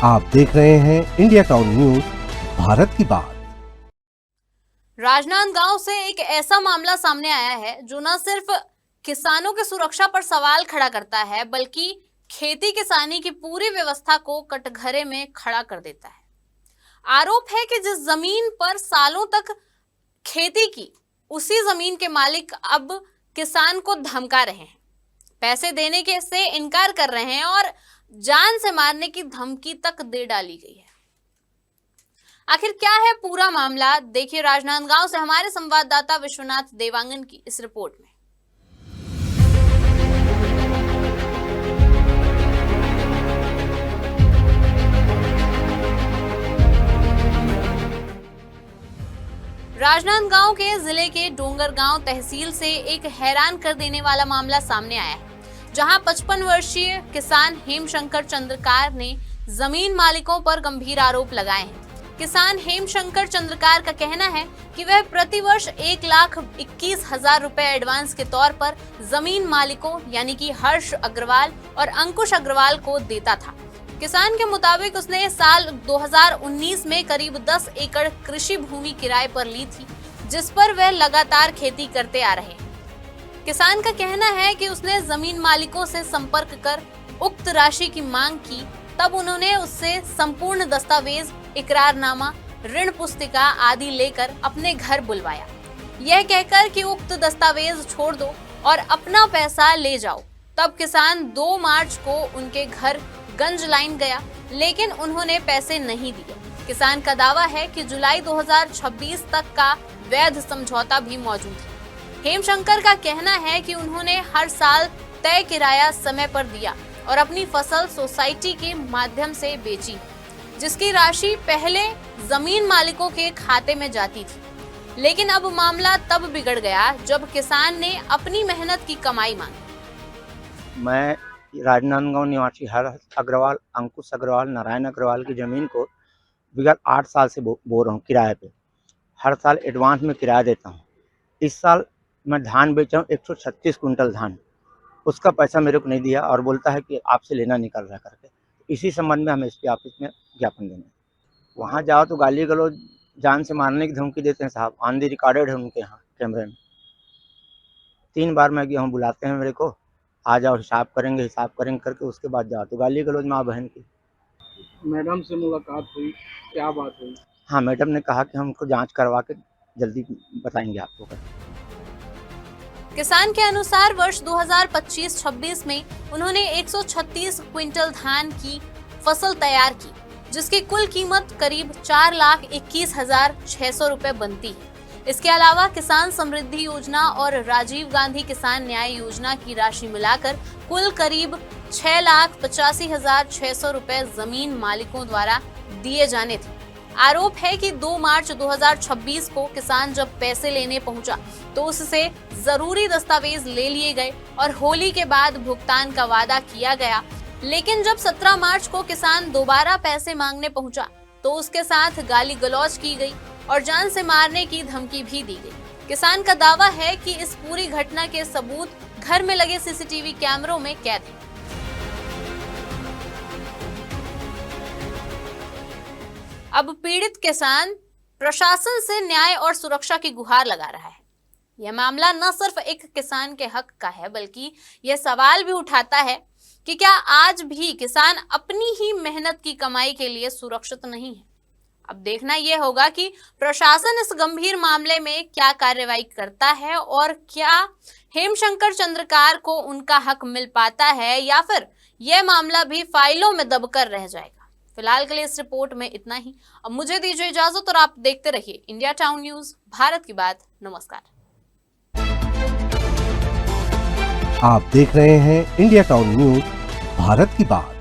आप देख रहे हैं इंडिया टाउन न्यूज, भारत की बात। राजनांदगांव से एक ऐसा मामला सामने आया है जो न सिर्फ किसानों की सुरक्षा पर सवाल खड़ा करता है, बल्कि खेती किसानी की पूरी व्यवस्था को कटघरे में खड़ा कर देता है। आरोप है कि जिस जमीन पर सालों तक खेती की, उसी जमीन के मालिक अब किसान को धमका रहे हैं, पैसे देने के से इनकार कर रहे हैं और जान से मारने की धमकी तक दे डाली गई है। आखिर क्या है पूरा मामला, देखिए राजनांदगांव से हमारे संवाददाता विश्वनाथ देवांगन की इस रिपोर्ट में। राजनांदगांव के जिले के डोंगरगांव तहसील से एक हैरान कर देने वाला मामला सामने आया है, जहां 55 वर्षीय किसान हेमशंकर चंद्रकार ने जमीन मालिकों पर गंभीर आरोप लगाए हैं। किसान हेमशंकर चंद्रकार का कहना है कि वह प्रतिवर्ष 1,21,000 रुपए एडवांस के तौर पर जमीन मालिकों यानी कि हर्ष अग्रवाल और अंकुश अग्रवाल को देता था। किसान के मुताबिक उसने साल 2019 में करीब 10 एकड़ कृषि भूमि किराए पर ली थी, जिस पर वह लगातार खेती करते आ रहे हैं। किसान का कहना है कि उसने जमीन मालिकों से संपर्क कर उक्त राशि की मांग की, तब उन्होंने उससे संपूर्ण दस्तावेज, इकरारनामा, ऋण पुस्तिका आदि लेकर अपने घर बुलवाया, यह कहकर कि उक्त दस्तावेज छोड़ दो और अपना पैसा ले जाओ। तब किसान 2 मार्च को उनके घर गंज लाइन गया, लेकिन उन्होंने पैसे नहीं दिए। किसान का दावा है कि जुलाई 2026 तक का वैध समझौता भी मौजूद है। हेमशंकर का कहना है कि उन्होंने हर साल तय किराया समय पर दिया और अपनी फसल सोसाइटी के माध्यम से बेची, जिसकी राशि पहले जमीन मालिकों के खाते में जाती थी। लेकिन अब मामला तब बिगड़ गया जब किसान ने अपनी मेहनत की कमाई मांगी। मैं राजनांदगांव निवासी हर्ष अग्रवाल, अंकुश अग्रवाल, नारायण अग्रवाल की ज़मीन को विगत 8 साल से बो रहा हूँ किराए पे। हर साल एडवांस में किराया देता हूँ। इस साल मैं धान बेचा हूँ 136 कुंटल धान, उसका पैसा मेरे को नहीं दिया और बोलता है कि आपसे लेना निकल रहा करके। इसी संबंध में हमें एसपी ऑफिस में ज्ञापन देना है। वहाँ जाओ तो गाली गलौज, जान से मारने की धमकी देते हैं साहब। ऑन दी रिकॉर्डेड है उनके यहाँ कैमरे में। 3 बार मैं गया हूँ, बुलाते हैं मेरे को, आ जाओ हिसाब करेंगे करके उसके बाद जाओ तो गाली गलौज माँ बहन की। मैडम से मुलाकात हुई, क्या बात हुई? हाँ, मैडम ने कहा कि हम उनको जांच करवा के जल्दी बताएंगे आपको। किसान के अनुसार वर्ष 2025-26 में उन्होंने 136 क्विंटल धान की फसल तैयार की, जिसकी कुल कीमत करीब 4,21,600 रुपए बनती है। इसके अलावा किसान समृद्धि योजना और राजीव गांधी किसान न्याय योजना की राशि मिलाकर कुल करीब 6,85,600 रुपए जमीन मालिकों द्वारा दिए जाने थे। आरोप है कि 2 मार्च 2026 को किसान जब पैसे लेने पहुंचा तो उससे जरूरी दस्तावेज ले लिए गए और होली के बाद भुगतान का वादा किया गया। लेकिन जब 17 मार्च को किसान दोबारा पैसे मांगने पहुंचा तो उसके साथ गाली गलौज की गई और जान से मारने की धमकी भी दी गई। किसान का दावा है कि इस पूरी घटना के सबूत घर में लगे सीसीटीवी कैमरों में कैद हैं। अब पीड़ित किसान प्रशासन से न्याय और सुरक्षा की गुहार लगा रहा है। यह मामला न सिर्फ एक किसान के हक का है, बल्कि यह सवाल भी उठाता है कि क्या आज भी किसान अपनी ही मेहनत की कमाई के लिए सुरक्षित नहीं है। अब देखना यह होगा कि प्रशासन इस गंभीर मामले में क्या कार्रवाई करता है और क्या हेमशंकर चंद्रकार को उनका हक मिल पाता है या फिर यह मामला भी फाइलों में दबकर रह जाएगा। फिलहाल के लिए इस रिपोर्ट में इतना ही। अब मुझे दीजिए इजाजत और आप देखते रहिए इंडिया टाउन न्यूज, भारत की बात। नमस्कार। आप देख रहे हैं इंडिया टाउन न्यूज, भारत की बात।